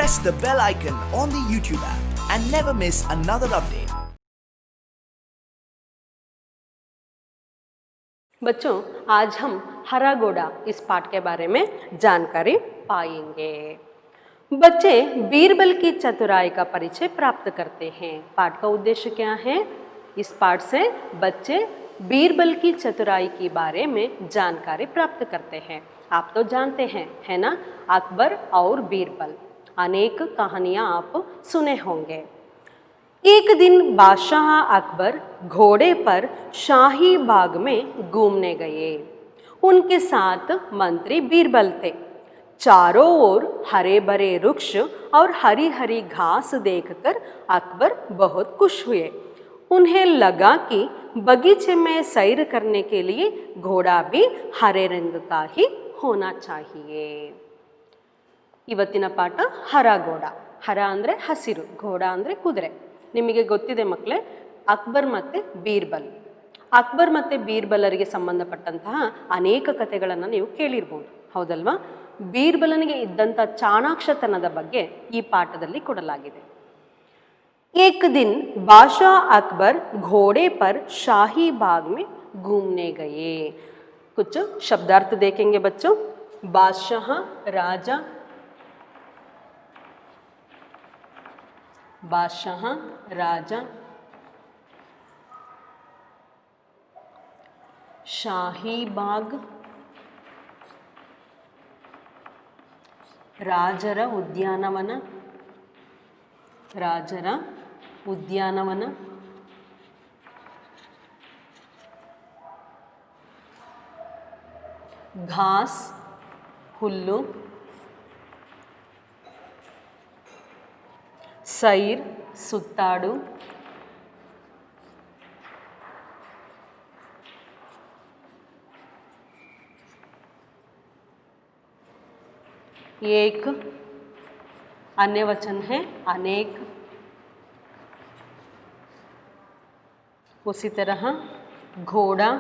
press the bell icon on the YouTube app and never miss another update. बच्चों, आज हम हरा घोड़ा इस पाठ के बारे में जानकारी पाएंगे। बच्चे बीरबल की चतुराई का परिचय प्राप्त करते हैं। पाठ का उद्देश्य क्या है? इस पाठ से बच्चे बीरबल की चतुराई के बारे में जानकारी प्राप्त करते हैं। आप तो जानते हैं, है ना, अकबर और बीरबल। अनेक कहानियाँ आप सुने होंगे। एक दिन बादशाह अकबर घोड़े पर शाही बाग में घूमने गए। उनके साथ मंत्री बीरबल थे। चारों ओर हरे भरे वृक्ष और हरी हरी घास देखकर अकबर बहुत खुश हुए। उन्हें लगा कि बगीचे में सैर करने के लिए घोड़ा भी हरे रंग का ही होना चाहिए। ಇವತ್ತಿನ ಪಾಠ ಹರ ಘೋಡ. ಹರ ಅಂದರೆ ಹಸಿರು, ಘೋಡ ಅಂದರೆ ಕುದುರೆ. ನಿಮಗೆ ಗೊತ್ತಿದೆ ಮಕ್ಕಳೇ, ಅಕ್ಬರ್ ಮತ್ತು ಬೀರ್ಬಲ್. ಅಕ್ಬರ್ ಮತ್ತು ಬೀರ್ಬಲರಿಗೆ ಸಂಬಂಧಪಟ್ಟಂತಹ ಅನೇಕ ಕಥೆಗಳನ್ನು ನೀವು ಕೇಳಿರ್ಬೋದು, ಹೌದಲ್ವಾ? ಬೀರ್ಬಲನಿಗೆ ಇದ್ದಂಥ ಚಾಣಾಕ್ಷತನದ ಬಗ್ಗೆ ಈ ಪಾಠದಲ್ಲಿ ಕೊಡಲಾಗಿದೆ. एक दिन बादशाह अकबर घोड़े पर शाही बाग में घूमने गए. कुछ शब्दार्थ देखेंगे बच्चों. बादशाह राजा, बादशाह राजा, शाही बाग, ರಾಜರ ಉದ್ಯಾನವನ, ರಾಜರ ಉದ್ಯಾನವನ, ಘಾಸ್ ಹುಲ್ಲು, ಸೈರ್ ಸುತ್ತಾಡು, एक अन्य वचन है अनेक. उसी तरह घोड़ा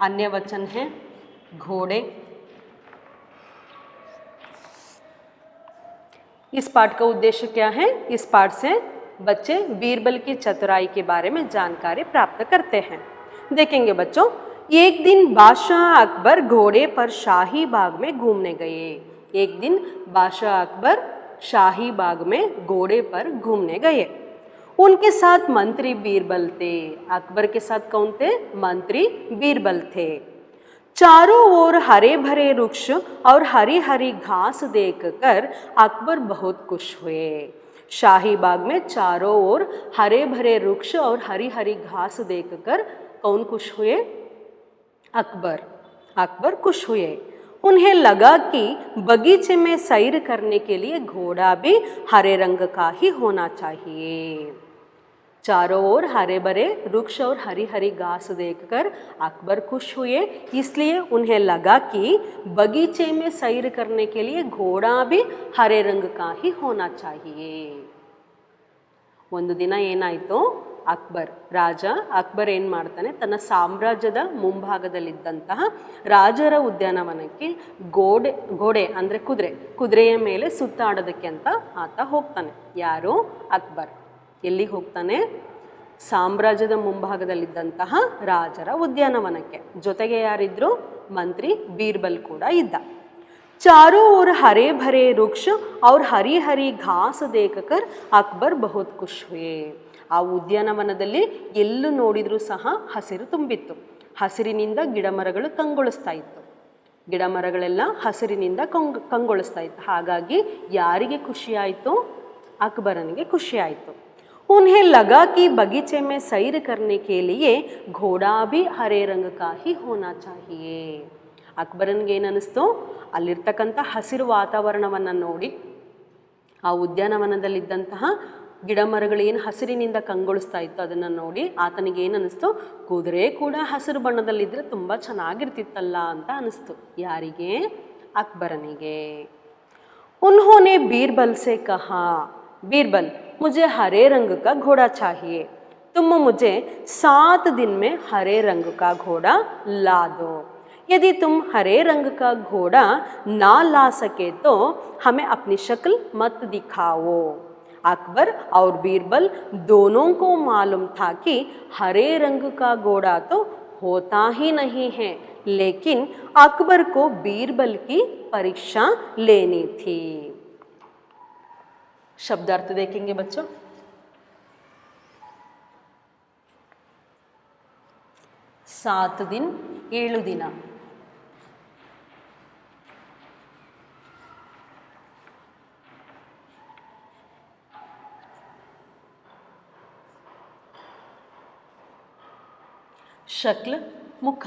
अन्य वचन है घोड़े. इस पाठ का उद्देश्य क्या है? इस पाठ से बच्चे बीरबल की चतुराई के बारे में जानकारी प्राप्त करते हैं. देखेंगे बच्चों, एक दिन बादशाह अकबर घोड़े पर शाही बाग में घूमने गए. एक दिन बादशाह अकबर शाही बाग में घोड़े पर घूमने गए. उनके साथ मंत्री बीरबल थे. अकबर के साथ कौन थे? मंत्री बीरबल थे. चारों ओर हरे भरे वृक्ष और हरी हरी घास देखकर अकबर बहुत खुश हुए. शाही बाग में चारों ओर हरे भरे वृक्ष और हरी हरी घास देखकर कौन खुश हुए? अकबर. अकबर खुश हुए. उन्हें लगा कि बगीचे में सैर करने के लिए घोड़ा भी हरे रंग का ही होना चाहिए. चारों ओर हरे भरे वृक्ष और हरी हरी घास देखकर अकबर खुश हुए. इसलिए उन्हें लगा कि बगीचे में सैर करने के लिए घोड़ा भी हरे रंग का ही होना चाहिए. ಒಂದು ದಿನ ಏನಾಯಿತು, ಅಕ್ಬರ್ ರಾಜ ಅಕ್ಬರ್ ಏನು ಮಾಡ್ತಾನೆ, ತನ್ನ ಸಾಮ್ರಾಜ್ಯದ ಮುಂಭಾಗದಲ್ಲಿದ್ದಂತಹ ರಾಜರ ಉದ್ಯಾನವನಕ್ಕೆ ಘೋಡೆ ಅಂದರೆ ಕುದುರೆಯ ಮೇಲೆ ಸುತ್ತಾಡೋದಕ್ಕೆ ಅಂತ ಆತ ಹೋಗ್ತಾನೆ. ಯಾರು? ಅಕ್ಬರ್. ಎಲ್ಲಿಗೆ ಹೋಗ್ತಾನೆ? ಸಾಮ್ರಾಜ್ಯದ ಮುಂಭಾಗದಲ್ಲಿದ್ದಂತಹ ರಾಜರ ಉದ್ಯಾನವನಕ್ಕೆ. ಜೊತೆಗೆ ಯಾರಿದ್ರು? ಮಂತ್ರಿ ಬೀರ್ಬಲ್ ಕೂಡ ಇದ್ದ. चारों ओर हरे भरे वृक्ष और हरी हरी घास देखकर अकबर बहुत खुश हुए. ಆ ಉದ್ಯಾನವನದಲ್ಲಿ ಎಲ್ಲೂ ನೋಡಿದರೂ ಸಹ ಹಸಿರು ತುಂಬಿತ್ತು. ಹಸಿರಿನಿಂದ ಗಿಡಮರಗಳು ಕಂಗೊಳಿಸ್ತಾ ಇತ್ತು. ಗಿಡಮರಗಳೆಲ್ಲ ಹಸಿರಿನಿಂದ ಕಂಗೊಳಿಸ್ತಾ ಇತ್ತು. ಹಾಗಾಗಿ ಯಾರಿಗೆ ಖುಷಿಯಾಯಿತು? ಅಕ್ಬರನಿಗೆ ಖುಷಿಯಾಯಿತು. उन्हें लगा कि बगीचे में सैर करने के लिए घोड़ा भी हरे रंग का ही होना चाहिए. ಅಕ್ಬರನ್ಗೆ ಏನನ್ನಿಸ್ತು? ಅಲ್ಲಿರ್ತಕ್ಕಂಥ ಹಸಿರು ವಾತಾವರಣವನ್ನು ನೋಡಿ, ಆ ಉದ್ಯಾನವನದಲ್ಲಿದ್ದಂತಹ ಗಿಡ ಮರಗಳು ಏನು ಹಸಿರಿನಿಂದ ಕಂಗೊಳಿಸ್ತಾ ಇತ್ತು ಅದನ್ನು ನೋಡಿ ಆತನಿಗೆ ಏನನ್ನಿಸ್ತು? ಕುದುರೆ ಕೂಡ ಹಸಿರು ಬಣ್ಣದಲ್ಲಿದ್ದರೆ ತುಂಬ ಚೆನ್ನಾಗಿರ್ತಿತ್ತಲ್ಲ ಅಂತ ಅನ್ನಿಸ್ತು. ಯಾರಿಗೆ? ಅಕ್ಬರನಿಗೆ. उन्होंने बीरबल से कहा, बीरबल मुझे हरे रंग का घोड़ा चाहिए. तुम मुझे 7 दिन में हरे रंग का घोड़ा ला दो. यदि तुम हरे रंग का घोड़ा ना ला सके तो हमें अपनी शक्ल मत दिखाओ। अकबर और बीरबल दोनों को मालूम था कि हरे रंग का घोड़ा तो होता ही नहीं है, लेकिन अकबर को बीरबल की परीक्षा लेनी थी। शब्दार्थ देखेंगे बच्चों। 7 दिन 7 ದಿನ, शक्ल मुख,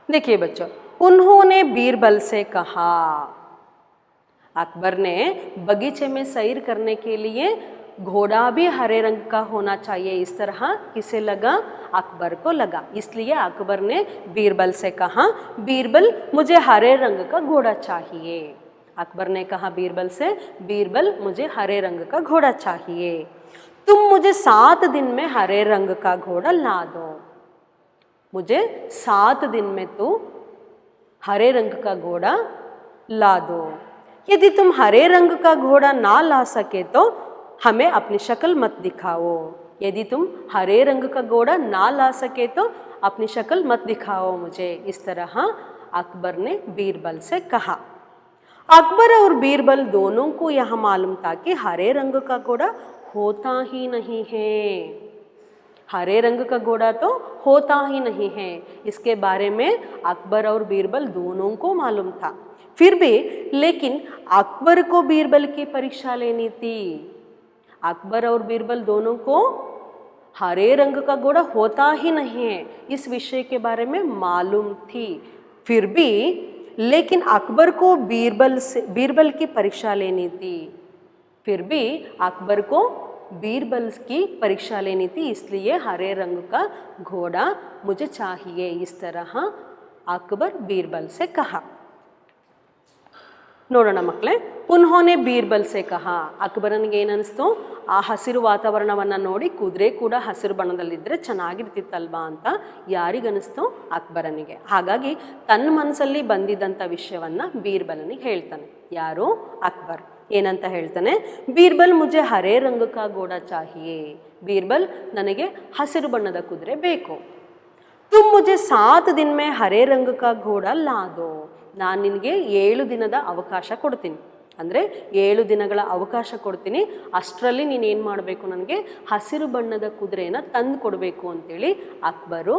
देखिए बच्चों, उन्होंने बीरबल से कहा। अकबर ने बगीचे में सैर करने के लिए घोड़ा भी हरे रंग का होना चाहिए, इस तरह किसे लगा? अकबर को लगा। इसलिए अकबर ने बीरबल से कहा, बीरबल मुझे हरे रंग का घोड़ा चाहिए। अकबर ने कहा बीरबल से, बीरबल मुझे हरे रंग का घोड़ा चाहिए, तुम मुझे 7 दिन में हरे रंग का घोड़ा ला दो। मुझे 7 दिन में तू हरे रंग का घोड़ा ला दो। यदि तुम हरे रंग का घोड़ा ना ला सके तो हमें अपनी शक्ल मत दिखाओ। यदि तुम हरे रंग का घोड़ा ना ला सके तो अपनी शक्ल मत दिखाओ मुझे। इस तरह अकबर ने बीरबल से कहा। अकबर और बीरबल दोनों को यह मालूम था कि हरे रंग का घोड़ा होता ही नहीं है। हरे रंग का घोड़ा तो होता ही नहीं है, इसके बारे में अकबर और बीरबल दोनों को मालूम था। फिर भी लेकिन अकबर को बीरबल की परीक्षा लेनी थी। अकबर और बीरबल दोनों को हरे रंग का घोड़ा होता ही नहीं है इस विषय के बारे में मालूम थी। फिर भी लेकिन अकबर को बीरबल की परीक्षा लेनी थी। फिर भी अकबर को बीरबल की परीक्षा लेनी थी, इसलिए हरे रंग का घोड़ा मुझे चाहिए। इस तरह अकबर बीरबल से कहा। ನೋಡೋಣ ಮಕ್ಕಳೇ, ಉನ್ಹೋನೆ ಬೀರ್ಬಲ್ ಸೆ ಕಹಾ. ಅಕ್ಬರನಿಗೆ ಏನನ್ನಿಸ್ತು? ಆ ಹಸಿರು ವಾತಾವರಣವನ್ನು ನೋಡಿ ಕುದುರೆ ಕೂಡ ಹಸಿರು ಬಣ್ಣದಲ್ಲಿದ್ದರೆ ಚೆನ್ನಾಗಿರ್ತಿತ್ತಲ್ವಾ ಅಂತ ಯಾರಿಗನ್ನಿಸ್ತು? ಅಕ್ಬರನಿಗೆ. ಹಾಗಾಗಿ ತನ್ನ ಮನಸ್ಸಲ್ಲಿ ಬಂದಿದ್ದಂಥ ವಿಷಯವನ್ನು ಬೀರ್ಬಲನಿಗೆ ಹೇಳ್ತಾನೆ. ಯಾರು? ಅಕ್ಬರ್. ಏನಂತ ಹೇಳ್ತಾನೆ? ಬೀರ್ಬಲ್ ಮುಜೆ ಹರೇ ರಂಗ ಕಾ ಘೋಡಾ ಚಾಹಿಯೇ. ಬೀರ್ಬಲ್ ನನಗೆ ಹಸಿರು ಬಣ್ಣದ ಕುದುರೆ ಬೇಕು. तुम मुझे 7 दिन में हरे रंग का घोड़ा ला दो. ನಾನು ನಿನಗೆ 7 ದಿನದ ಅವಕಾಶ ಕೊಡ್ತೀನಿ. ಅಂದರೆ 7 ದಿನಗಳ ಅವಕಾಶ ಕೊಡ್ತೀನಿ, ಅಷ್ಟರಲ್ಲಿ ನೀನೇನು ಮಾಡಬೇಕು? ನನಗೆ ಹಸಿರು ಬಣ್ಣದ ಕುದುರೆಯನ್ನು ತಂದು ಕೊಡಬೇಕು ಅಂತೇಳಿ ಅಕ್ಬರು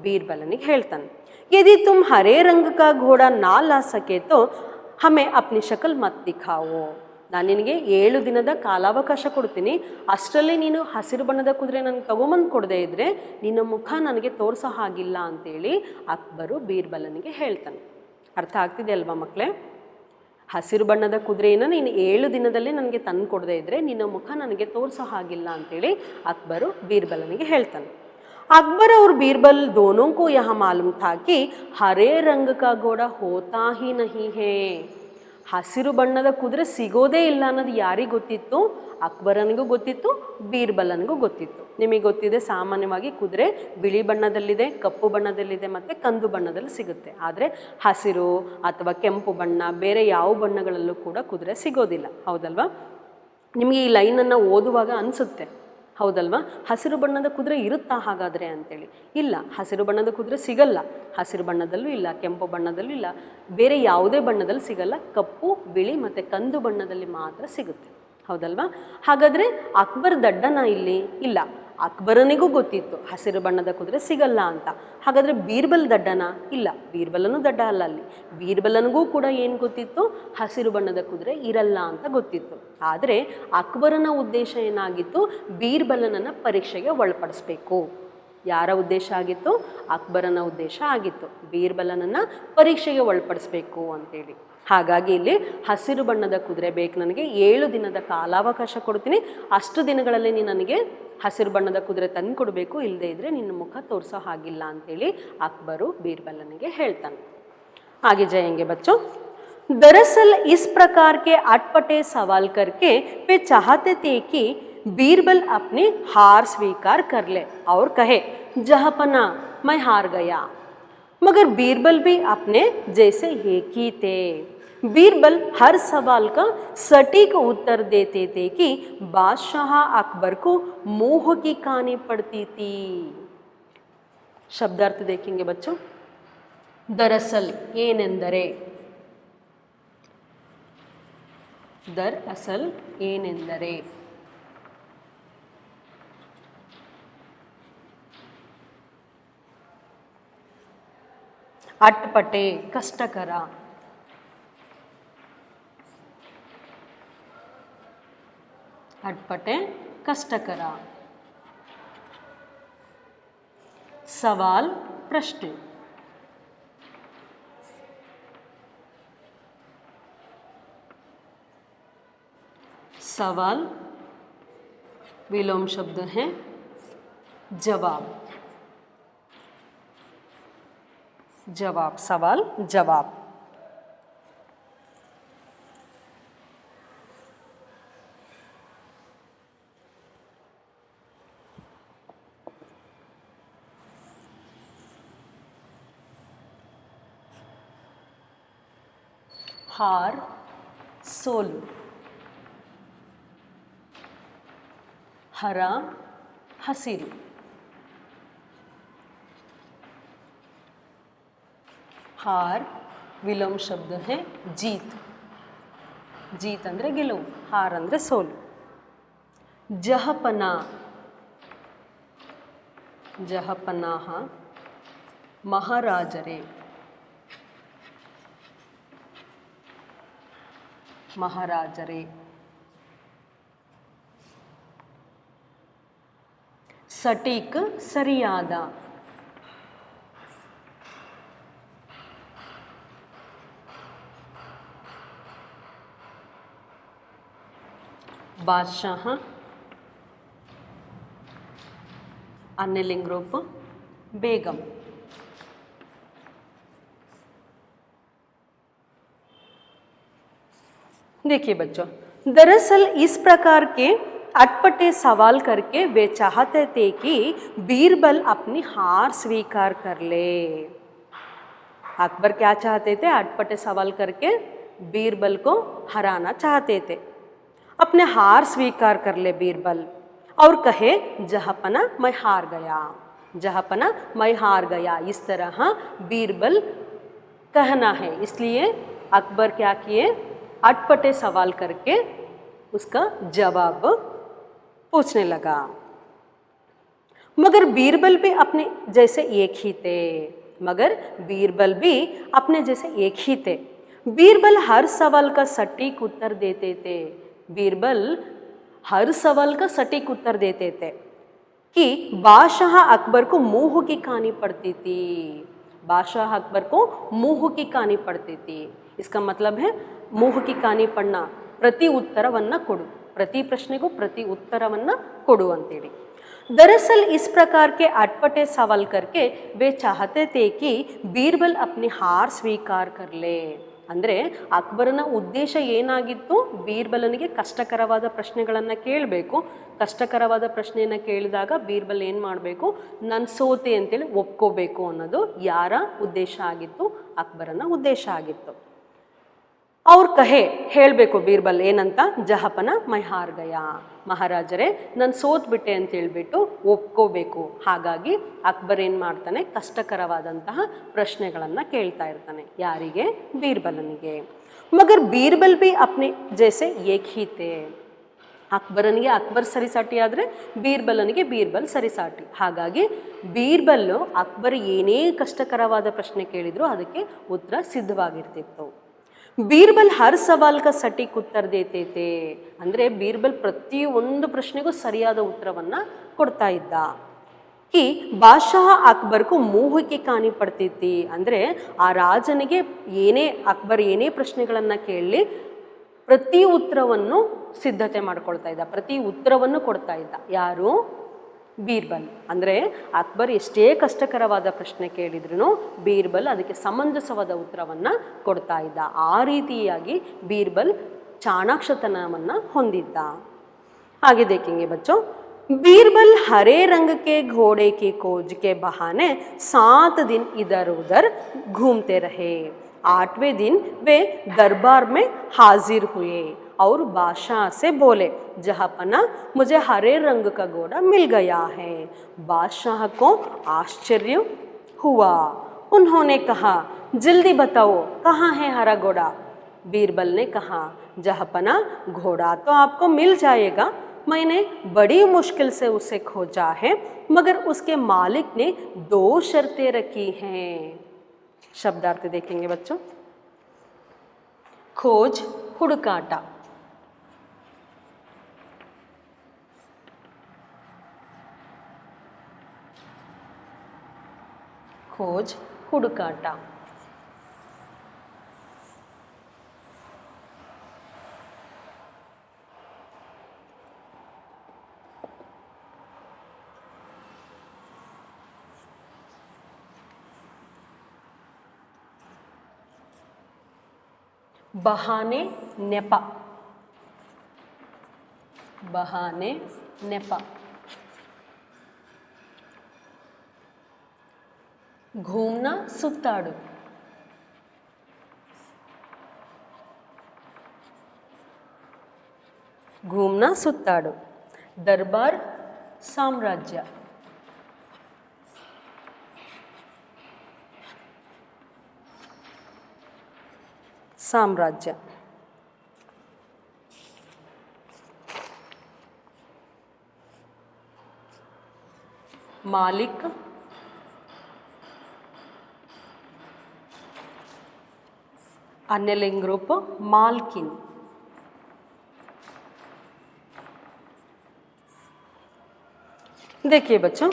ಬೀರ್ಬಲನಿಗೆ ಹೇಳ್ತಾನೆ. यदि तुम हरे रंग का घोड़ा ना ला सके तो हमें अपनी शक्ल मत दिखाओ. ನಾನು ನಿನಗೆ 7 ದಿನದ ಕಾಲಾವಕಾಶ ಕೊಡ್ತೀನಿ, ಅಷ್ಟರಲ್ಲಿ ನೀನು ಹಸಿರು ಬಣ್ಣದ ಕುದುರೆ ನನಗೆ ತಗೊಂಬಂದು ಕೊಡದೇ ಇದ್ದರೆ ನಿನ್ನ ಮುಖ ನನಗೆ ತೋರಿಸೋ ಹಾಗಿಲ್ಲ ಅಂತೇಳಿ ಅಕ್ಬರು ಬೀರ್ಬಲನಿಗೆ ಹೇಳ್ತಾನೆ. ಅರ್ಥ ಆಗ್ತಿದೆ ಅಲ್ವಾ ಮಕ್ಕಳೇ? ಹಸಿರು ಬಣ್ಣದ ಕುದುರೆಯನ್ನು ನೀನು 7 ದಿನದಲ್ಲಿ ನನಗೆ ತಂದು ಕೊಡದೇ ಇದ್ದರೆ ನಿನ್ನ ಮುಖ ನನಗೆ ತೋರಿಸೋ ಹಾಗಿಲ್ಲ ಅಂತೇಳಿ ಅಕ್ಬರು ಬೀರ್ಬಲನಿಗೆ ಹೇಳ್ತಾನೆ. अकबर और बीरबल दोनों को यह मालूम था कि हरे रंग का घोड़ा होता ही नहीं है. ಹಸಿರು ಬಣ್ಣದ ಕುದುರೆ ಸಿಗೋದೇ ಇಲ್ಲ ಅನ್ನೋದು ಯಾರಿಗೆ ಗೊತ್ತಿತ್ತು? ಅಕ್ಬರನಿಗೂ ಗೊತ್ತಿತ್ತು, ಬೀರ್ಬಲನಿಗೂ ಗೊತ್ತಿತ್ತು. ನಿಮಗೆ ಗೊತ್ತಿದೆ, ಸಾಮಾನ್ಯವಾಗಿ ಕುದುರೆ ಬಿಳಿ ಬಣ್ಣದಲ್ಲಿದೆ, ಕಪ್ಪು ಬಣ್ಣದಲ್ಲಿದೆ ಮತ್ತು ಕಂದು ಬಣ್ಣದಲ್ಲಿ ಸಿಗುತ್ತೆ. ಆದರೆ ಹಸಿರು ಅಥವಾ ಕೆಂಪು ಬಣ್ಣ, ಬೇರೆ ಯಾವ ಬಣ್ಣಗಳಲ್ಲೂ ಕೂಡ ಕುದುರೆ ಸಿಗೋದಿಲ್ಲ. ಹೌದಲ್ವಾ? ನಿಮಗೆ ಈ ಲೈನನ್ನು ಓದುವಾಗ ಅನಿಸುತ್ತೆ, ಹೌದಲ್ವಾ, ಹಸಿರು ಬಣ್ಣದ ಕುದುರೆ ಇರುತ್ತಾ ಹಾಗಾದರೆ ಅಂತೇಳಿ. ಇಲ್ಲ, ಹಸಿರು ಬಣ್ಣದ ಕುದುರೆ ಸಿಗಲ್ಲ. ಹಸಿರು ಬಣ್ಣದಲ್ಲೂ ಇಲ್ಲ, ಕೆಂಪು ಬಣ್ಣದಲ್ಲೂ ಇಲ್ಲ, ಬೇರೆ ಯಾವುದೇ ಬಣ್ಣದಲ್ಲಿ ಸಿಗಲ್ಲ. ಕಪ್ಪು, ಬಿಳಿ ಮತ್ತು ಕಂದು ಬಣ್ಣದಲ್ಲಿ ಮಾತ್ರ ಸಿಗುತ್ತೆ. ಹೌದಲ್ವಾ? ಹಾಗಾದರೆ ಅಕ್ಬರ್ ದಡ್ಡನ ಇಲ್ಲಿ? ಇಲ್ಲ, ಅಕ್ಬರನಿಗೂ ಗೊತ್ತಿತ್ತು ಹಸಿರು ಬಣ್ಣದ ಕುದುರೆ ಸಿಗಲ್ಲ ಅಂತ. ಹಾಗಾದರೆ ಬೀರ್ಬಲ್ ದಡ್ಡನ? ಇಲ್ಲ, ಬೀರ್ಬಲನೂ ದಡ್ಡ ಅಲ್ಲ. ಅಲ್ಲಿ ಬೀರ್ಬಲನಿಗೂ ಕೂಡ ಏನು ಗೊತ್ತಿತ್ತು? ಹಸಿರು ಬಣ್ಣದ ಕುದುರೆ ಇರಲ್ಲ ಅಂತ ಗೊತ್ತಿತ್ತು. ಆದರೆ ಅಕ್ಬರನ ಉದ್ದೇಶ ಏನಾಗಿತ್ತು? ಬೀರ್ಬಲನನ್ನು ಪರೀಕ್ಷೆಗೆ ಒಳಪಡಿಸ್ಬೇಕು. ಯಾರ ಉದ್ದೇಶ ಆಗಿತ್ತು? ಅಕ್ಬರನ ಉದ್ದೇಶ ಆಗಿತ್ತು, ಬೀರ್ಬಲನನ್ನು ಪರೀಕ್ಷೆಗೆ ಒಳಪಡಿಸ್ಬೇಕು ಅಂತೇಳಿ. ಹಾಗಾಗಿ ಇಲ್ಲಿ ಹಸಿರು ಬಣ್ಣದ ಕುದುರೆ ಬೇಕು ನನಗೆ, 7 ದಿನದ ಕಾಲಾವಕಾಶ ಕೊಡ್ತೀನಿ, ಅಷ್ಟು ದಿನಗಳಲ್ಲಿ ನೀನು ನನಗೆ ಹಸಿರು ಬಣ್ಣದ ಕುದುರೆ ತಂದು ಕೊಡಬೇಕು, ಇಲ್ಲದೇ ಇದ್ದರೆ ನಿನ್ನ ಮುಖ ತೋರಿಸೋ ಹಾಗಿಲ್ಲ ಅಂತೇಳಿ ಅಕ್ಬರು ಬೀರ್ಬಲನಿಗೆ ಹೇಳ್ತಾನೆ. आगे जाएंगे बच्चों. दरअसल इस प्रकार के अटपटे सवाल करके वे चाहते थे कि बीरबल अपनी हार स्वीकार कर ले और कहे जहाँपना मैं हार गया। मगर बीरबल भी अपने जैसे एक ही थे। बीरबल हर सवाल का सटीक उत्तर देते थे कि बादशाह अकबर को मोह की कहानी पड़ती थी। शब्दार्थ देखेंगे बच्चों। दरअसल ಏನೆಂದರೆ, दरअसल ಏನೆಂದರೆ, ಅಟ್ಪಟೆ ಕಷ್ಟಕರ, ಅಟ್ಪಟೆ ಕಷ್ಟಕರ, सवाल प्रश्न, सवाल विलोम शब्द है जवाब, जवाब सवाल जवाब। हार सोलु, हरा हसिरु, हार विलोम शब्द है जीत, जीत अंद्रे गेलुवु, हार अंद्रे सोलु। जहपना, जहपनाह महाराजरे, महाराजरे, सटीक सरियाद, बादशाह अन्यलिंग रूप बेगम। देखिए बच्चों, दरअसल इस प्रकार के अटपटे सवाल करके वे चाहते थे कि बीरबल अपनी हार स्वीकार कर ले। अकबर क्या चाहते थे? अटपटे सवाल करके बीरबल को हराना चाहते थे। अपने हार स्वीकार कर ले बीरबल और कहे जहाँपना मैं हार गया, जहाँपना मैं हार गया। इस तरह बीरबल कहना है, इसलिए अकबर क्या किए? अटपटे सवाल करके उसका जवाब पूछने लगा। मगर बीरबल भी अपने जैसे एक ही थे, मगर बीरबल भी अपने जैसे एक ही थे। बीरबल हर सवाल का सटीक उत्तर देते थे। बीरबल हर सवाल का सटीक उत्तर देते थे कि बादशाह अकबर को मोह की कहानी पड़ती थी। बादशाह अकबर को मोह की कहानी पड़ती थी। इसका मतलब है मोह की कहानी पढ़ना, प्रति उत्तरवನ್ನ ಕೊಡು, प्रति प्रश्न को प्रति उत्तरवನ್ನ ಕೊಡು अंतेली। दरअसल इस प्रकार के अटपटे सवाल करके वे चाहते थे कि बीरबल अपनी हार स्वीकार कर ले। ಅಂದರೆ ಅಕ್ಬರನ ಉದ್ದೇಶ ಏನಾಗಿತ್ತು? ಬೀರ್ಬಲನಿಗೆ ಕಷ್ಟಕರವಾದ ಪ್ರಶ್ನೆಗಳನ್ನು ಕೇಳಬೇಕು. ಕಷ್ಟಕರವಾದ ಪ್ರಶ್ನೆಯನ್ನು ಕೇಳಿದಾಗ ಬೀರ್ಬಲ್ ಏನು ಮಾಡಬೇಕು? ನಾನು ಸೋತೆ ಅಂತೇಳಿ ಒಪ್ಕೋಬೇಕು ಅನ್ನೋದು ಯಾರ ಉದ್ದೇಶ ಆಗಿತ್ತು? ಅಕ್ಬರನ ಉದ್ದೇಶ ಆಗಿತ್ತು। ಅವ್ರು ಕಹೆ ಹೇಳಬೇಕು ಬೀರ್ಬಲ್ ಏನಂತ? ಜಹಪನ ಮೈ ಹಾರ್ ಗಯಾ, ಮಹಾರಾಜರೇ ನಾನು ಸೋತ್ಬಿಟ್ಟೆ ಅಂತ ಹೇಳ್ಬಿಟ್ಟು ಒಪ್ಕೋಬೇಕು। ಹಾಗಾಗಿ ಅಕ್ಬರ್ ಏನು ಮಾಡ್ತಾನೆ? ಕಷ್ಟಕರವಾದಂತಹ ಪ್ರಶ್ನೆಗಳನ್ನು ಕೇಳ್ತಾ ಇರ್ತಾನೆ। ಯಾರಿಗೆ? ಬೀರ್ಬಲನಿಗೆ। ಮಗರ್ ಬೀರ್ಬಲ್ ಬಿ ಅಪ್ನೆ ಜೈಸೆ ಏಕ್ ಹಿ ಥೇ। ಅಕ್ಬರನಿಗೆ ಅಕ್ಬರ್ ಸರಿಸಾಟಿ ಆದರೆ ಬೀರ್ಬಲನಿಗೆ ಬೀರ್ಬಲ್ ಸರಿಸಾಟಿ। ಹಾಗಾಗಿ ಬೀರ್ಬಲ್ಲು ಅಕ್ಬರ್ ಏನೇ ಕಷ್ಟಕರವಾದ ಪ್ರಶ್ನೆ ಕೇಳಿದ್ರು ಅದಕ್ಕೆ ಉತ್ತರ ಸಿದ್ಧವಾಗಿರ್ತಿತ್ತು। बीरबल हर सवाल का सटीक उत्तर देते थे। ಅಂದರೆ ಬೀರ್ಬಲ್ ಪ್ರತಿಯೊಂದು ಪ್ರಶ್ನೆಗೂ ಸರಿಯಾದ ಉತ್ತರವನ್ನು ಕೊಡ್ತಾ ಇದ್ದ। कि बादशाह अकबर को मोह की कहानी पड़ती थी। ಅಂದರೆ ಆ ರಾಜನಿಗೆ ಏನೇ ಅಕ್ಬರ್ ಏನೇ ಪ್ರಶ್ನೆಗಳನ್ನು ಕೇಳಲಿ ಪ್ರತಿ ಉತ್ತರವನ್ನು ಸಿದ್ಧತೆ ಮಾಡ್ಕೊಳ್ತಾ ಇದ್ದ, ಪ್ರತಿ ಉತ್ತರವನ್ನು ಕೊಡ್ತಾ ಇದ್ದ। ಯಾರು? ಬೀರ್ಬಲ್ ಅಂದರೆ ಅಕ್ಬರ್ ಎಷ್ಟೇ ಕಷ್ಟಕರವಾದ ಪ್ರಶ್ನೆ ಕೇಳಿದ್ರೂ ಬೀರ್ಬಲ್ ಅದಕ್ಕೆ ಸಮಂಜಸವಾದ ಉತ್ತರವನ್ನು ಕೊಡ್ತಾ ಇದ್ದ. ಆ ರೀತಿಯಾಗಿ ಬೀರ್ಬಲ್ ಚಾಣಾಕ್ಷತನವನ್ನು ಹೊಂದಿದ್ದ. आगे देखेंगे बच्चों, बीरबल हरे रंग के घोड़े की खोज के बहाने 7 दिन इधर उधर घूमते रहे. 8वें दिन वे दरबार में हाजिर हुए और बादशाह से बोले, जहाँपना मुझे हरे रंग का घोड़ा मिल गया है. बादशाह को आश्चर्य हुआ. उन्होंने कहा, जल्दी बताओ कहाँ है हरा घोड़ा. बीरबल ने कहा, जहाँपना घोड़ा तो आपको मिल जाएगा, मैंने बड़ी मुश्किल से उसे खोजा है, मगर उसके मालिक ने 2 शर्तें रखी हैं. शब्दार्थ देखेंगे बच्चों. खोज हुड़काटा. खोज हुड़काटा. बहाने नेपा. बहाने नेपा. घूमना सुत्ताडु. घूमना सुत्ताडु. दरबार साम्राज्य. साम्राज्य. मालिक. अन्यलिंग रूप मालकिन. देखिए बच्चों,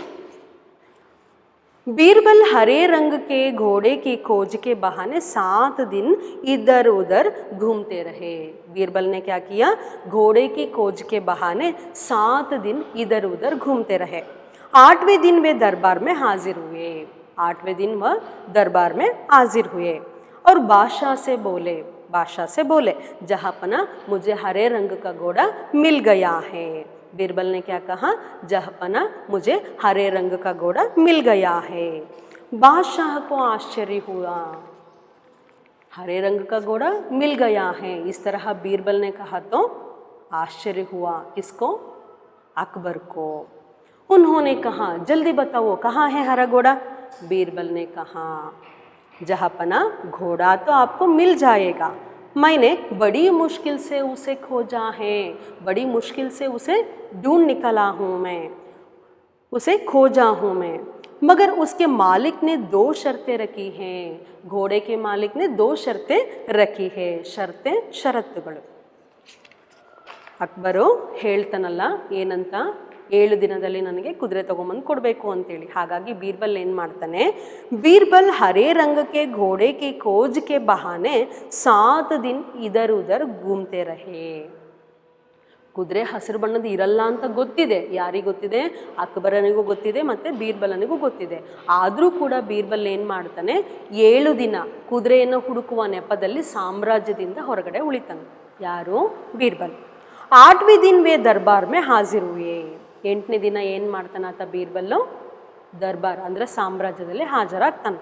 बीरबल हरे रंग के घोड़े की खोज के बहाने 7 दिन इधर उधर घूमते रहे. बीरबल ने क्या किया? घोड़े की खोज के बहाने 7 दिन इधर उधर घूमते रहे. 8वें दिन वे दरबार में हाजिर हुए. 8वें दिन वह दरबार में हाजिर हुए और बादशाह से बोले, जहाँपना मुझे हरे रंग का घोड़ा मिल गया है. बीरबल ने क्या कहा? जहाँपना मुझे हरे रंग का घोड़ा मिल गया है. बादशाह को आश्चर्य हुआ. हरे रंग का घोड़ा मिल गया है, इस तरह बीरबल ने कहा तो आश्चर्य हुआ. किसको? अकबर को. उन्होंने कहा, जल्दी बताओ कहाँ है हरा घोड़ा. बीरबल ने कहा, जहाँपना घोड़ा तो आपको मिल जाएगा, मैंने बड़ी मुश्किल से उसे खोजा है. बड़ी मुश्किल से उसे ढूंढ निकला हूँ मैं, उसे खोजा हूँ मैं, मगर उसके मालिक ने 2 शर्तें रखी हैं. घोड़े के मालिक ने 2 शर्तें रखी है. शर्तें ಷರತ್ತುಗಳು. ಅಕ್ಬರು ಹೇಳ್ತಾನಲ್ಲ ಏನಂತ, 7 ದಿನದಲ್ಲಿ ನನಗೆ ಕುದುರೆ ತಗೊಂಬಂದು ಕೊಡಬೇಕು ಅಂತೇಳಿ. ಹಾಗಾಗಿ ಬೀರ್ಬಲ್ ಏನು ಮಾಡ್ತಾನೆ, ಬೀರ್ಬಲ್ ಹರೇ ರಂಗಕ್ಕೆ ಘೋಡೆ ಕಿ ಖೋಜ್ ಕೆ ಬಹಾನೆ 7 ದಿನ ಇದರ್ ಉದರ್ ಘೂಮ್ತೆ ರಹೆ. ಕುದುರೆ ಹಸಿರು ಬಣ್ಣದ ಇರಲ್ಲ ಅಂತ ಗೊತ್ತಿದೆ. ಯಾರಿಗೆ ಗೊತ್ತಿದೆ? ಅಕ್ಬರನಿಗೂ ಗೊತ್ತಿದೆ ಮತ್ತು ಬೀರ್ಬಲನಿಗೂ ಗೊತ್ತಿದೆ. ಆದರೂ ಕೂಡ ಬೀರ್ಬಲ್ ಏನು ಮಾಡ್ತಾನೆ, 7 ದಿನ ಕುದುರೆಯನ್ನು ಹುಡುಕುವ ನೆಪದಲ್ಲಿ ಸಾಮ್ರಾಜ್ಯದಿಂದ ಹೊರಗಡೆ ಉಳಿತಾನೆ. ಯಾರು? ಬೀರ್ಬಲ್. 8ವೇं दिन वे दरबार में हाजिर हुए. 8ನೇ ದಿನ ಏನು ಮಾಡ್ತಾನೆ ಆತ ಬೀರ್ಬಲ್ಲು? ದರ್ಬಾರ್ ಅಂದರೆ ಸಾಮ್ರಾಜ್ಯದಲ್ಲಿ ಹಾಜರಾಗ್ತಾನೆ.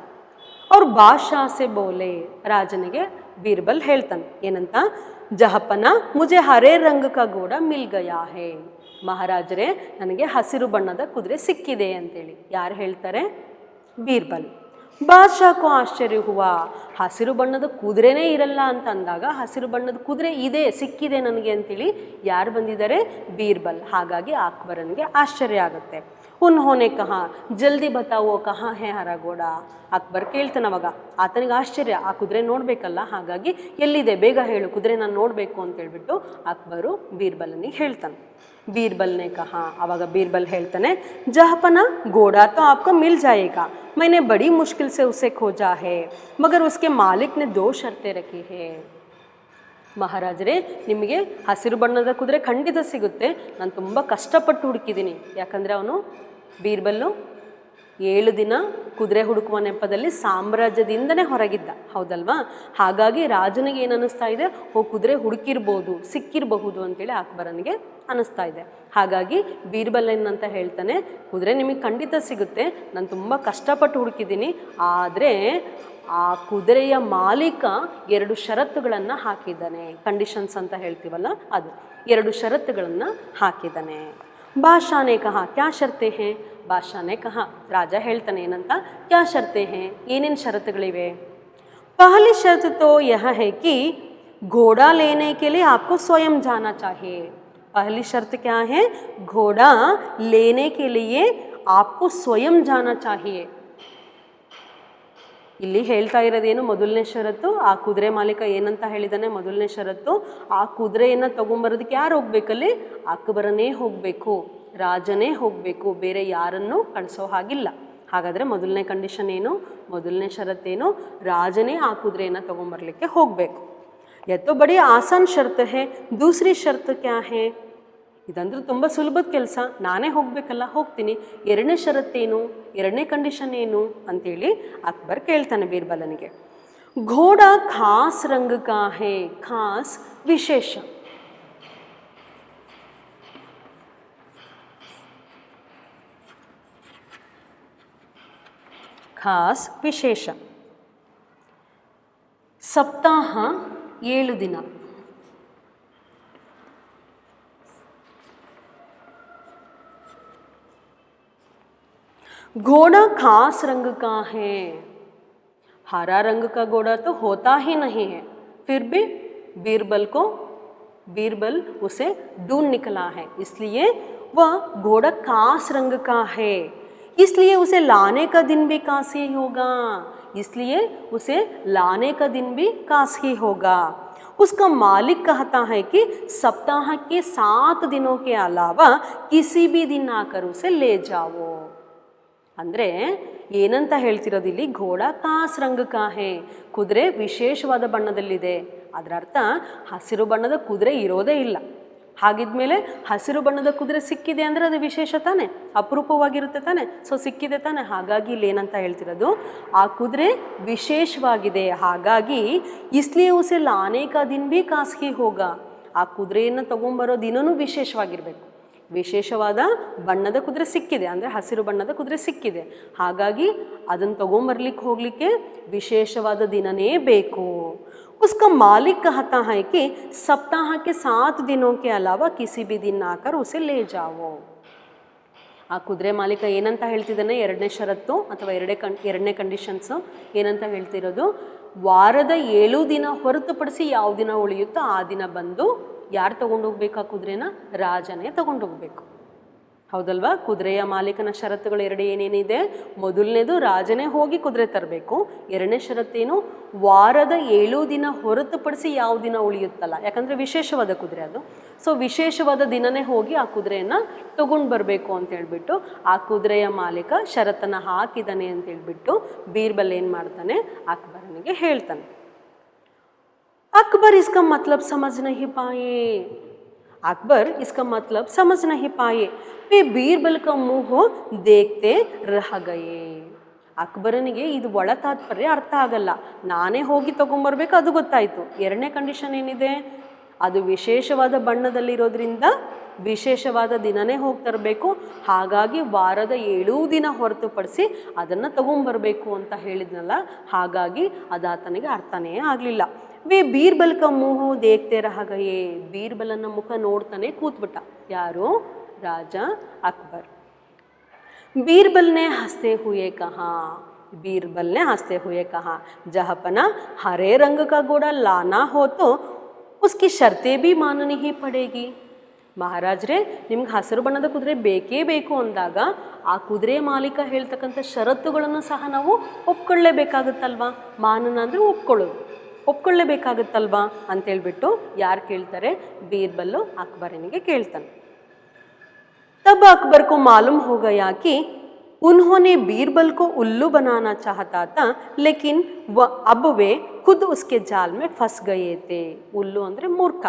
ಅವ್ರು ಬಾದ್ಶಾಹ ಸೆ ಬೋಲೆ, ರಾಜನಿಗೆ ಬೀರ್ಬಲ್ ಹೇಳ್ತಾನೆ ಏನಂತ, ಜಹಪನ ಮುಜೆ ಹರೇ ರಂಗ ಕಾ ಘೋಡಾ ಮಿಲ್ ಗಯಾ ಹೇ. ಮಹಾರಾಜರೇ, ನನಗೆ ಹಸಿರು ಬಣ್ಣದ ಕುದುರೆ ಸಿಕ್ಕಿದೆ ಅಂತೇಳಿ. ಯಾರು ಹೇಳ್ತಾರೆ? ಬೀರ್ಬಲ್. ಬಾದ್ಶಾಹಕ್ಕೂ ಆಶ್ಚರ್ಯ ಹುವ. ಹಸಿರು ಬಣ್ಣದ ಕುದುರೆನೇ ಇರಲ್ಲ ಅಂತ ಅಂದಾಗ ಹಸಿರು ಬಣ್ಣದ ಕುದುರೆ ಇದೆ, ಸಿಕ್ಕಿದೆ ನನಗೆ ಅಂತೇಳಿ ಯಾರು ಬಂದಿದ್ದಾರೆ? ಬೀರ್ಬಲ್. ಹಾಗಾಗಿ ಅಕ್ಬರನಿಗೆ ಆಶ್ಚರ್ಯ ಆಗುತ್ತೆ. ಉನ್ಹೋನೆ ಕಹಾ, ಜಲ್ದಿ ಬತಾವೋ ಕಹಾ ಹೇ ಹರಾ ಘೋಡಾ. ಅಕ್ಬರ್ ಕೇಳ್ತಾನವಾಗ, ಆತನಿಗೆ ಆಶ್ಚರ್ಯ, ಆ ಕುದುರೆ ನೋಡಬೇಕಲ್ಲ, ಹಾಗಾಗಿ ಎಲ್ಲಿದೆ ಬೇಗ ಹೇಳು, ಕುದುರೆ ನಾನು ನೋಡಬೇಕು ಅಂತೇಳ್ಬಿಟ್ಟು ಅಕ್ಬರು ಬೀರ್ಬಲನಿಗೆ ಹೇಳ್ತಾನೆ. ಬೀರ್ಬಲ್ನೇ ಕಹಾ, ಆವಾಗ ಬೀರ್ಬಲ್ ಹೇಳ್ತಾನೆ, ಜಹಪನ ಘೋಡಾ तो आपको मिल जाएगा, मैंने बड़ी मुश्किल से उसे खोजा है, मगर उसके मालिक ने 2 शर्तें रखी है. ಮಹಾರಾಜರೇ, ನಿಮಗೆ ಹಸಿರು ಬಣ್ಣದ ಕುದುರೆ ಖಂಡಿತ ಸಿಗುತ್ತೆ, ನಾನು ತುಂಬ ಕಷ್ಟಪಟ್ಟು ಹುಡುಕಿದ್ದೀನಿ. ಯಾಕಂದರೆ ಅವನು ಬೀರ್ಬಲ್ಲು 7 ದಿನ ಕುದುರೆ ಹುಡುಕುವ ನೆಪದಲ್ಲಿ ಸಾಮ್ರಾಜ್ಯದಿಂದನೇ ಹೊರಗಿದ್ದ, ಹೌದಲ್ವಾ? ಹಾಗಾಗಿ ರಾಜನಿಗೆ ಏನು ಅನ್ನಿಸ್ತಾ ಇದೆ, ಕುದುರೆ ಹುಡುಕಿರ್ಬೋದು, ಸಿಕ್ಕಿರಬಹುದು ಅಂತೇಳಿ ಅಕ್ಬರನಿಗೆ ಅನ್ನಿಸ್ತಾ ಇದೆ. ಹಾಗಾಗಿ ಬೀರ್ಬಲ್ ಏನಂತ ಹೇಳ್ತಾನೆ, ಕುದುರೆ ನಿಮಗೆ ಖಂಡಿತ ಸಿಗುತ್ತೆ, ನಾನು ತುಂಬ ಕಷ್ಟಪಟ್ಟು ಹುಡುಕಿದ್ದೀನಿ, ಆದರೆ ಆ ಕುದುರೆಯ ಮಾಲೀಕ 2 ಷರತ್ತುಗಳನ್ನು ಹಾಕಿದ್ದಾನೆ. ಕಂಡೀಷನ್ಸ್ ಅಂತ ಹೇಳ್ತೀವಲ್ಲ ಅದು, 2 ಷರತ್ತುಗಳನ್ನು ಹಾಕಿದ್ದಾನೆ. ಬಾದ್ಶಾನೆ ಕಹಾ ಕ್ಯಾ ಶರ್ತೆ ಹೇ? ಬಾದ್ಶಾನೆ ಕಹಾ, ರಾಜ ಹೇಳ್ತಾನೆ ಏನಂತ, ಕ್ಯಾ ಶರ್ತೆ ಹೇ, ಏನೇನು ಷರತ್ತುಗಳಿವೆ? ಪಹಲಿ ಶರ್ತ್ ತೋ ಯಹ ಹೈ ಕಿ घोड़ा लेने के लिए आपको स्वयं जाना चाहिए. पहली शर्त क्या है? घोड़ा लेने के लिए आपको स्वयं जाना चाहिए. ಇಲ್ಲಿ ಹೇಳ್ತಾ ಇರೋದೇನು, ಮೊದಲನೇ ಷರತ್ತು, ಆ ಕುದುರೆ ಮಾಲೀಕ ಏನಂತ ಹೇಳಿದಾನೆ, ಮೊದಲನೇ ಷರತ್ತು, ಆ ಕುದುರೆಯನ್ನು ತಗೊಂಬರೋದಕ್ಕೆ ಯಾರು ಹೋಗ್ಬೇಕಲ್ಲಿ? ಅಕ್ಬರನೇ ಹೋಗಬೇಕು, ರಾಜನೇ ಹೋಗಬೇಕು, ಬೇರೆ ಯಾರನ್ನೂ ಕಳಿಸೋ ಹಾಗಿಲ್ಲ. ಹಾಗಾದರೆ ಮೊದಲನೇ ಕಂಡೀಷನ್ ಏನು, ಮೊದಲನೇ ಷರತ್ತೇನು? ರಾಜನೇ ಆ ಕುದುರೆಯನ್ನು ತಗೊಂಬರ್ಲಿಕ್ಕೆ ಹೋಗಬೇಕು. ಎತ್ತೋ ಬಡಿ ಆಸಾನ್ ಶರ್ತ್ ಹೇ. ದೂಸರಿ ಶರ್ತ್ ಕ್ಯಾ ಹೇ? ಇದಂದ್ರೆ ತುಂಬ ಸುಲಭದ ಕೆಲಸ, ನಾನೇ ಹೋಗಬೇಕಲ್ಲ, ಹೋಗ್ತೀನಿ. ಎರಡನೇ ಷರತ್ತೇನು, ಎರಡನೇ ಕಂಡೀಷನ್ ಏನು ಅಂತೇಳಿ ಅಕ್ಬರ್ ಕೇಳ್ತಾನೆ ಬೀರ್ಬಲನಿಗೆ. ಘೋಡಾ ಖಾಸ್ ರಂಗ್ ಕಾ ಹೇ, ಖಾಸ್ ವಿಶೇಷ. ಖಾಸ್ ವಿಶೇಷ. ಸಪ್ತಾಹ 7 ದಿನ. घोड़ा खास रंग का है. हरा रंग का घोड़ा तो होता ही नहीं है, फिर भी बीरबल उसे ढूंढ निकला है, इसलिए वह घोड़ा खास रंग का है, इसलिए उसे लाने का दिन भी खास ही होगा, इसलिए उसे लाने का दिन भी खास ही होगा. उसका मालिक कहता है कि सप्ताह के 7 दिनों के अलावा किसी भी दिन आकर उसे ले जाओ. ಅಂದರೆ ಏನಂತ ಹೇಳ್ತಿರೋದಿಲ್ಲಿ, ಘೋಡಾ ಕಾಸ್ ರಂಗ ಕಾಹೆ, ಕುದುರೆ ವಿಶೇಷವಾದ ಬಣ್ಣದಲ್ಲಿದೆ. ಅದರ ಅರ್ಥ ಹಸಿರು ಬಣ್ಣದ ಕುದುರೆ ಇರೋದೇ ಇಲ್ಲ. ಹಾಗಿದ್ಮೇಲೆ ಹಸಿರು ಬಣ್ಣದ ಕುದುರೆ ಸಿಕ್ಕಿದೆ ಅಂದರೆ ಅದು ವಿಶೇಷ ತಾನೆ, ಅಪರೂಪವಾಗಿರುತ್ತೆ ತಾನೆ, ಸೊ ಸಿಕ್ಕಿದೆ ತಾನೆ. ಹಾಗಾಗಿ ಇಲ್ಲಿ ಏನಂತ ಹೇಳ್ತಿರೋದು, ಆ ಕುದುರೆ ವಿಶೇಷವಾಗಿದೆ, ಹಾಗಾಗಿ ಇಸ್ಲಿಯೇ ಉಸೆ ಲಾನೆ ಕಾ ದಿನ್ ಭಿ ಕಾಸ್ಗಿ ಹೋಗ, ಆ ಕುದುರೆಯನ್ನು ತಗೊಂಬರೋ ದಿನವೂ ವಿಶೇಷವಾಗಿರಬೇಕು. ವಿಶೇಷವಾದ ಬಣ್ಣದ ಕುದುರೆ ಸಿಕ್ಕಿದೆ ಅಂದರೆ ಹಸಿರು ಬಣ್ಣದ ಕುದುರೆ ಸಿಕ್ಕಿದೆ, ಹಾಗಾಗಿ ಅದನ್ನು ತಗೊಂಬರ್ಲಿಕ್ಕೆ ಹೋಗಲಿಕ್ಕೆ ವಿಶೇಷವಾದ ದಿನನೇ ಬೇಕು. उसका मालिक कहता है कि सप्ताह के 7 दिनों के अलावा किसी भी दिन आकर उसे ले जाओ. ಆ ಕುದುರೆ ಮಾಲೀಕ ಏನಂತ ಹೇಳ್ತಿದ್ದಾನೆ, ಎರಡನೇ ಷರತ್ತು ಅಥವಾ ಎರಡನೇ ಕಂಡೀಷನ್ಸು ಏನಂತ ಹೇಳ್ತಿರೋದು, ವಾರದ 7 ದಿನ ಹೊರತುಪಡಿಸಿ ಯಾವ ದಿನ ಉಳಿಯುತ್ತೋ ಆ ದಿನ ಬಂದು ಯಾರು ತಗೊಂಡು ಹೋಗ್ಬೇಕು ಆ ಕುದುರೆನ? ರಾಜನೇ ತಗೊಂಡು ಹೋಗಬೇಕು, ಹೌದಲ್ವಾ? ಕುದುರೆಯ ಮಾಲೀಕನ ಷರತ್ತುಗಳು 2 ಏನೇನಿದೆ, ಮೊದಲನೇದು ರಾಜನೇ ಹೋಗಿ ಕುದುರೆ ತರಬೇಕು, ಎರಡನೇ ಷರತ್ತೇನು, ವಾರದ 7 ದಿನ ಹೊರತುಪಡಿಸಿ ಯಾವ ದಿನ ಉಳಿಯುತ್ತಲ್ಲ, ಯಾಕಂದರೆ ವಿಶೇಷವಾದ ಕುದುರೆ ಅದು, ಸೊ ವಿಶೇಷವಾದ ದಿನನೇ ಹೋಗಿ ಆ ಕುದುರೆಯನ್ನು ತಗೊಂಡು ಬರಬೇಕು ಅಂತ ಹೇಳ್ಬಿಟ್ಟು ಆ ಕುದುರೆಯ ಮಾಲೀಕ ಷರತ್ತನ್ನು ಹಾಕಿದ್ದಾನೆ ಅಂತ ಹೇಳ್ಬಿಟ್ಟು ಬೀರ್ಬಲ್ ಏನು ಮಾಡ್ತಾನೆ, ಅಕ್ಬರನಿಗೆ ಹೇಳ್ತಾನೆ. अकबर इसका मतलब समझ नहीं पाए. अकबर इसका मतलब समझ नहीं पाए. वे बीरबल का मुँह देखते रह गए. ಅಕ್ಬರನಿಗೆ ಇದು ಒಳ ತಾತ್ಪರ್ಯ ಅರ್ಥ ಆಗಲ್ಲ. ನಾನೇ ಹೋಗಿ ತಗೊಂಬರ್ಬೇಕು ಅದು ಗೊತ್ತಾಯಿತು. ಎರಡನೇ ಕಂಡೀಷನ್ ಏನಿದೆ, ಅದು ವಿಶೇಷವಾದ ಬಣ್ಣದಲ್ಲಿರೋದ್ರಿಂದ ವಿಶೇಷವಾದ ದಿನನೇ ಹೋಗಿ ತರಬೇಕು, ಹಾಗಾಗಿ ವಾರದ 7 ದಿನ ಹೊರತುಪಡಿಸಿ ಅದನ್ನು ತಗೊಂಬರಬೇಕು ಅಂತ ಹೇಳಿದ್ನಲ್ಲ, ಹಾಗಾಗಿ ಅದಾತನಿಗೆ ಅರ್ಥನೇ ಆಗಲಿಲ್ಲ. वे बीरबल का मुँह देखते रह गए. बीरबलನ ಮುಖ ನೋಡ್ತಾನೆ ಕೂತ್ಬಿಟ್ಟ. ಯಾರು? ರಾಜ ಅಕ್ಬರ್. बीरबल ने हंसते हुए कहा, बीरबल ने हंसते हुए कहा, जहपना हरे रंग का घोड़ा लाना हो तो उसकी शर्तें भी माननी ही पड़ेगी. ಮಹಾರಾಜ್ರೆ, ನಿಮ್ಗೆ ಹಸಿರು ಬಣ್ಣದ ಕುದುರೆ ಬೇಕೇ ಬೇಕು ಅಂದಾಗ ಆ ಕುದುರೆ ಮಾಲೀಕ ಹೇಳ್ತಕ್ಕಂಥ ಷರತ್ತುಗಳನ್ನು ಸಹ ನಾವು ಒಪ್ಕೊಳ್ಳೇಬೇಕಾಗುತ್ತಲ್ವಾ? ಮಾನನ ಅಂದರೆ ಒಪ್ಕೊಳ್ಳೇಬೇಕಾಗುತ್ತಲ್ವಾ ಅಂತೇಳ್ಬಿಟ್ಟು ಯಾರು ಕೇಳ್ತಾರೆ? ಬೀರ್ಬಲ್ಲು ಅಕ್ಬರನಿಗೆ ಕೇಳ್ತಾನೆ. तब अकबर को मालूम हो गया कि उन्होंने बीरबल को उल्लू बनाना चाहता था, लेकिन अब वे खुद उसके जाल में फंस गए थे. उल्लू ಅಂದರೆ ಮೂರ್ಖ.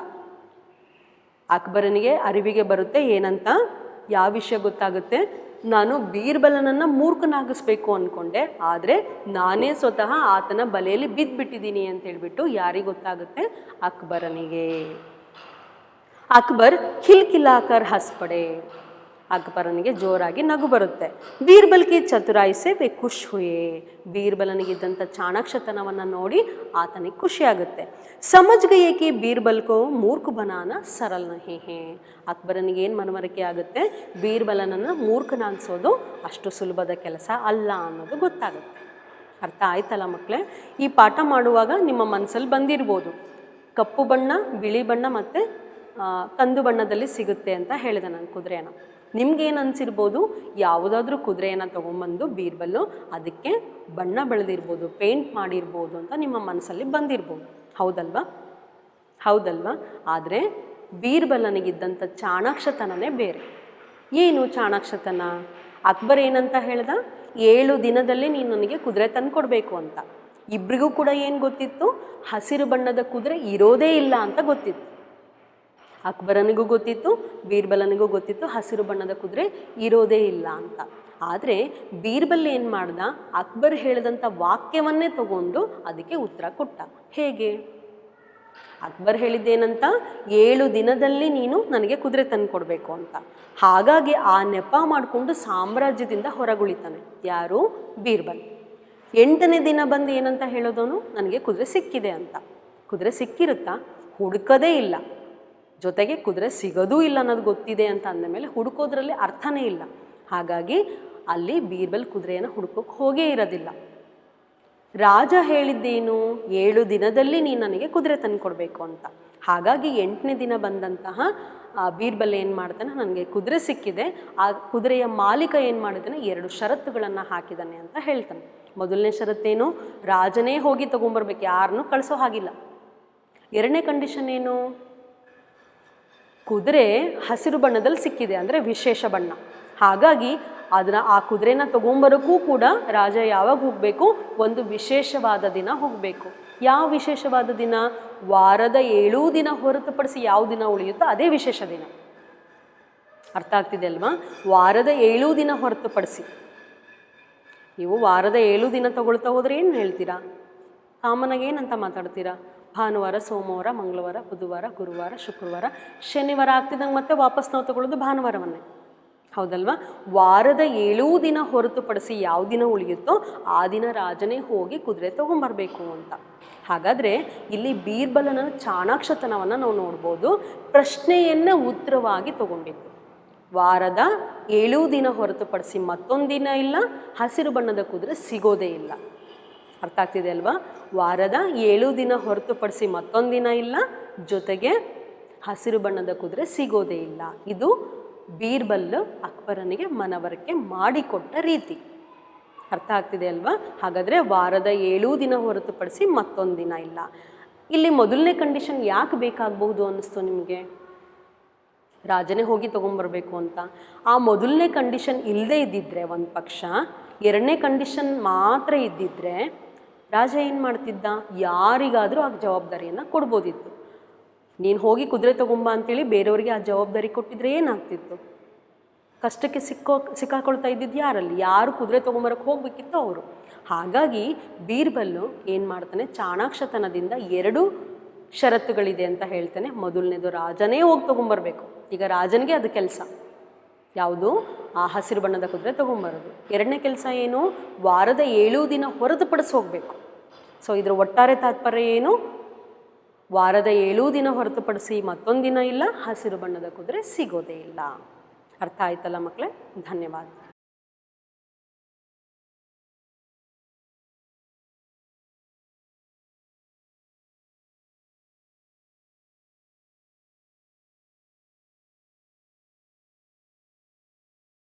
ಅಕ್ಬರನಿಗೆ ಅರಿವಿಗೆ ಬರುತ್ತೆ ಏನಂತ, ಯಾವ ವಿಷಯ ಗೊತ್ತಾಗುತ್ತೆ? ನಾನು ಬೀರ್ಬಲನನ್ನು ಮೂರ್ಖನಾಗಿಸ್ಬೇಕು ಅಂದ್ಕೊಂಡೆ, ಆದರೆ ನಾನೇ ಸ್ವತಃ ಆತನ ಬಲೆಯಲ್ಲಿ ಬಿದ್ದುಬಿಟ್ಟಿದ್ದೀನಿ ಅಂತ ಹೇಳ್ಬಿಟ್ಟು ಯಾರಿಗೆ ಗೊತ್ತಾಗುತ್ತೆ? ಅಕ್ಬರನಿಗೆ. ಅಕ್ಬರ್ ಖಿಲ್ಖಿಲಾಕರ್ ಹಸ್ ಪಡೆ. ಅಕ್ಬರನಿಗೆ ಜೋರಾಗಿ ನಗು ಬರುತ್ತೆ. ಬೀರ್ಬಲ್ ಕಿ ಚತುರಾಯಿ ಸೆ ವೆ ಖುಷ್ ಹುಯೆ. ಬೀರ್ಬಲನಿಗಿದ್ದಂಥ ಚಾಣಾಕ್ಷತನವನ್ನು ನೋಡಿ ಆತನಿಗೆ ಖುಷಿಯಾಗುತ್ತೆ. ಸಮಜ್ ಗಯೆ ಕಿ ಬೀರ್ಬಲ್ ಕೋ ಮೂರ್ಖ ಬನಾನ ಸರಲ್ ನಹಿ ಹೇ. ಅಕ್ಬರನಿಗೆ ಏನು ಮನವರಿಕೆ ಆಗುತ್ತೆ? ಬೀರ್ಬಲನನ್ನು ಮೂರ್ಖನಾಗಿಸೋದು ಅಷ್ಟು ಸುಲಭದ ಕೆಲಸ ಅಲ್ಲ ಅನ್ನೋದು ಗೊತ್ತಾಗುತ್ತೆ. ಅರ್ಥ ಆಯ್ತಲ್ಲ ಮಕ್ಕಳೇ? ಈ ಪಾಠ ಮಾಡುವಾಗ ನಿಮ್ಮ ಮನಸ್ಸಲ್ಲಿ ಬಂದಿರ್ಬೋದು, ಕಪ್ಪು ಬಣ್ಣ, ಬಿಳಿ ಬಣ್ಣ ಮತ್ತು ಕಂದು ಬಣ್ಣದಲ್ಲಿ ಸಿಗುತ್ತೆ ಅಂತ ಹೇಳಿದೆ ನಾನು ಕುದುರೆನ. ನಿಮ್ಗೇನು ಅನಿಸಿರ್ಬೋದು? ಯಾವುದಾದ್ರೂ ಕುದುರೆಯನ್ನು ತೊಗೊಂಬಂದು ಬೀರ್ಬಲ್ಲು ಅದಕ್ಕೆ ಬಣ್ಣ ಬೆಳೆದಿರ್ಬೋದು, ಪೇಂಟ್ ಮಾಡಿರ್ಬೋದು ಅಂತ ನಿಮ್ಮ ಮನಸ್ಸಲ್ಲಿ ಬಂದಿರ್ಬೋದು. ಹೌದಲ್ವಾ? ಹೌದಲ್ವಾ? ಆದರೆ ಬೀರ್ಬಲನಿಗಿದ್ದಂಥ ಚಾಣಾಕ್ಷತನನೇ ಬೇರೆ. ಏನು ಚಾಣಾಕ್ಷತನ? ಅಕ್ಬರ್ ಏನಂತ ಹೇಳ್ದ? 7 ದಿನದಲ್ಲಿ ನೀನು ನನಗೆ ಕುದುರೆ ತಂದು ಕೊಡಬೇಕು ಅಂತ. ಇಬ್ಬರಿಗೂ ಕೂಡ ಏನು ಗೊತ್ತಿತ್ತು? ಹಸಿರು ಬಣ್ಣದ ಕುದುರೆ ಇರೋದೇ ಇಲ್ಲ ಅಂತ ಗೊತ್ತಿತ್ತು. ಅಕ್ಬರನಿಗೂ ಗೊತ್ತಿತ್ತು, ಬೀರ್ಬಲನಿಗೂ ಗೊತ್ತಿತ್ತು ಹಸಿರು ಬಣ್ಣದ ಕುದುರೆ ಇರೋದೇ ಇಲ್ಲ ಅಂತ. ಆದರೆ ಬೀರ್ಬಲ್ ಏನು ಮಾಡ್ದ? ಅಕ್ಬರ್ ಹೇಳಿದಂಥ ವಾಕ್ಯವನ್ನೇ ತಗೊಂಡು ಅದಕ್ಕೆ ಉತ್ತರ ಕೊಟ್ಟ. ಹೇಗೆ? ಅಕ್ಬರ್ ಹೇಳಿದ್ದೇನಂತ? 7 ದಿನದಲ್ಲಿ ನೀನು ನನಗೆ ಕುದುರೆ ತಂದು ಕೊಡಬೇಕು ಅಂತ. ಹಾಗಾಗಿ ಆ ನೆಪ ಮಾಡಿಕೊಂಡು ಸಾಮ್ರಾಜ್ಯದಿಂದ ಹೊರಗುಳಿತಾನೆ. ಯಾರು? ಬೀರ್ಬಲ್. 8ನೇ ದಿನ ಬಂದು ಏನಂತ ಹೇಳೋದವನು? ನನಗೆ ಕುದುರೆ ಸಿಕ್ಕಿದೆ ಅಂತ. ಕುದುರೆ ಸಿಕ್ಕಿರುತ್ತಾ? ಹುಡುಕದೇ ಇಲ್ಲ. ಜೊತೆಗೆ ಕುದುರೆ ಸಿಗೋದೂ ಇಲ್ಲ ಅನ್ನೋದು ಗೊತ್ತಿದೆ ಅಂತ ಅಂದಮೇಲೆ ಹುಡುಕೋದ್ರಲ್ಲಿ ಅರ್ಥನೇ ಇಲ್ಲ. ಹಾಗಾಗಿ ಅಲ್ಲಿ ಬೀರ್ಬಲ್ ಕುದುರೆಯನ್ನು ಹುಡುಕೋಕೆ ಹೋಗೇ ಇರೋದಿಲ್ಲ. ರಾಜ ಹೇಳಿದ್ದೇನು? 7 ದಿನದಲ್ಲಿ ನೀನು ನನಗೆ ಕುದುರೆ ತಂದು ಕೊಡಬೇಕು ಅಂತ. ಹಾಗಾಗಿ 8ನೇ ದಿನ ಬಂದಂತಹ ಬೀರ್ಬಲ್ ಏನು ಮಾಡ್ತಾನೆ? ನನಗೆ ಕುದುರೆ ಸಿಕ್ಕಿದೆ, ಆ ಕುದುರೆಯ ಮಾಲೀಕ ಏನು ಮಾಡಿದ್ದಾನೆ? 2 ಷರತ್ತುಗಳನ್ನು ಹಾಕಿದ್ದಾನೆ ಅಂತ ಹೇಳ್ತಾನೆ. ಮೊದಲನೇ ಷರತ್ತೇನು? ರಾಜನೇ ಹೋಗಿ ತೊಗೊಂಬರ್ಬೇಕು, ಯಾರನ್ನೂ ಕಳಿಸೋ ಹಾಗಿಲ್ಲ. 2ನೇ ಕಂಡೀಷನ್ ಏನು? ಕುದುರೆ ಹಸಿರು ಬಣ್ಣದಲ್ಲಿ ಸಿಕ್ಕಿದೆ, ಅಂದರೆ ವಿಶೇಷ ಬಣ್ಣ. ಹಾಗಾಗಿ ಆ ಕುದುರೆನ ತೊಗೊಂಬರೋಕ್ಕೂ ಕೂಡ ರಾಜ ಯಾವಾಗ ಹೋಗಬೇಕು? ಒಂದು ವಿಶೇಷವಾದ ದಿನ ಹೋಗಬೇಕು. ಯಾವ ವಿಶೇಷವಾದ ದಿನ? ವಾರದ 7 ದಿನ ಹೊರತುಪಡಿಸಿ ಯಾವ ದಿನ ಉಳಿಯುತ್ತೋ ಅದೇ ವಿಶೇಷ ದಿನ. ಅರ್ಥ ಆಗ್ತಿದೆ ಅಲ್ವಾ? ವಾರದ 7 ದಿನ ಹೊರತುಪಡಿಸಿ. ನೀವು ವಾರದ 7 ದಿನ ತಗೊಳ್ತಾ ಹೋದ್ರೆ ಏನು ಹೇಳ್ತೀರಾ? ಕಾಮನಾಗಿ ಏನಂತ ಮಾತಾಡ್ತೀರಾ? ಭಾನುವಾರ, ಸೋಮವಾರ, ಮಂಗಳವಾರ, ಬುಧವಾರ, ಗುರುವಾರ, ಶುಕ್ರವಾರ, ಶನಿವಾರ ಆಗ್ತಿದ್ದಂಗೆ ಮತ್ತೆ ವಾಪಸ್ ನಾವು ತಗೊಳ್ಳೋದು ಭಾನುವಾರವನ್ನೇ. ಹೌದಲ್ವಾ? ವಾರದ 7 ದಿನ ಹೊರತುಪಡಿಸಿ ಯಾವ ದಿನ ಉಳಿಯುತ್ತೋ ಆ ದಿನ ರಾಜನೇ ಹೋಗಿ ಕುದುರೆ ತೊಗೊಂಬರ್ಬೇಕು ಅಂತ. ಹಾಗಾದರೆ ಇಲ್ಲಿ ಬೀರ್ಬಲನ ಚಾಣಾಕ್ಷತನವನ್ನು ನಾವು ನೋಡ್ಬೋದು. ಪ್ರಶ್ನೆಯನ್ನು ಉತ್ತರವಾಗಿ ತಗೊಂಡಿದ್ದು. ವಾರದ 7 ದಿನ ಹೊರತುಪಡಿಸಿ ಮತ್ತೊಂದು ದಿನ ಇಲ್ಲ, ಹಸಿರು ಬಣ್ಣದ ಕುದುರೆ ಸಿಗೋದೇ ಇಲ್ಲ. ಅರ್ಥ ಆಗ್ತಿದೆ ಅಲ್ವಾ? ವಾರದ 7 ದಿನ ಹೊರತುಪಡಿಸಿ ಮತ್ತೊಂದು ದಿನ ಇಲ್ಲ, ಜೊತೆಗೆ ಹಸಿರು ಬಣ್ಣದ ಕುದುರೆ ಸಿಗೋದೇ ಇಲ್ಲ. ಇದು ಬೀರ್ಬಲ್ ಅಕ್ಬರನಿಗೆ ಮನವರಿಕೆ ಮಾಡಿಕೊಟ್ಟ ರೀತಿ. ಅರ್ಥ ಆಗ್ತಿದೆ ಅಲ್ವಾ? ಹಾಗಾದರೆ ವಾರದ 7 ದಿನ ಹೊರತುಪಡಿಸಿ ಮತ್ತೊಂದು ದಿನ ಇಲ್ಲ. ಇಲ್ಲಿ ಮೊದಲನೇ ಕಂಡೀಷನ್ ಯಾಕೆ ಬೇಕಾಗಬಹುದು ಅನ್ನಿಸ್ತು ನಿಮಗೆ? ರಾಜನೇ ಹೋಗಿ ತೊಗೊಂಬರ್ಬೇಕು ಅಂತ. ಆ ಮೊದಲನೇ ಕಂಡೀಷನ್ ಇಲ್ಲದೇ ಇದ್ದಿದ್ರೆ ಒಂದು ಪಕ್ಷ, 2ನೇ ಕಂಡೀಷನ್ ಮಾತ್ರ ಇದ್ದಿದ್ರೆ ರಾಜ ಏನು ಮಾಡ್ತಿದ್ದ? ಯಾರಿಗಾದರೂ ಆ ಜವಾಬ್ದಾರಿಯನ್ನು ಕೊಡ್ಬೋದಿತ್ತು. ನೀನು ಹೋಗಿ ಕುದುರೆ ತೊಗೊಂಬ ಅಂತೇಳಿ ಬೇರೆಯವರಿಗೆ ಆ ಜವಾಬ್ದಾರಿ ಕೊಟ್ಟಿದ್ರೆ ಏನಾಗ್ತಿತ್ತು? ಕಷ್ಟಕ್ಕೆ ಸಿಕ್ಕಾಕೊಳ್ತಾ ಇದ್ದಿದ್ದು ಯಾರಲ್ಲಿ? ಯಾರು ಕುದುರೆ ತೊಗೊಂಬರಕ್ಕೆ ಹೋಗಬೇಕಿತ್ತು ಅವರು. ಹಾಗಾಗಿ ಬೀರ್ಬಲ್ಲು ಏನು ಮಾಡ್ತಾನೆ? ಚಾಣಾಕ್ಷತನದಿಂದ 2 ಷರತ್ತುಗಳಿದೆ ಅಂತ ಹೇಳ್ತಾನೆ. ಮೊದಲನೇದು ರಾಜನೇ ಹೋಗಿ ತೊಗೊಂಬರ್ಬೇಕು. ಈಗ ರಾಜನಿಗೆ ಅದು ಕೆಲಸ ಯಾವುದು? ಆ ಹಸಿರು ಬಣ್ಣದ ಕುದುರೆ ತೊಗೊಂಬರೋದು. 2ನೇ ಕೆಲಸ ಏನು? ವಾರದ 7 ದಿನ ಹೊರತುಪಡಿಸಿ ಹೋಗಬೇಕು. ಸೊ ಇದರ ಒಟ್ಟಾರೆ ತಾತ್ಪರ್ಯ ಏನು? ವಾರದ 7 ದಿನ ಹೊರತುಪಡಿಸಿ ಮತ್ತೊಂದು ದಿನ ಇಲ್ಲ, ಹಸಿರು ಬಣ್ಣದ ಕುದುರೆ ಸಿಗೋದೇ ಇಲ್ಲ. ಅರ್ಥ ಆಯ್ತಲ್ಲ ಮಕ್ಕಳೇ? ಧನ್ಯವಾದ.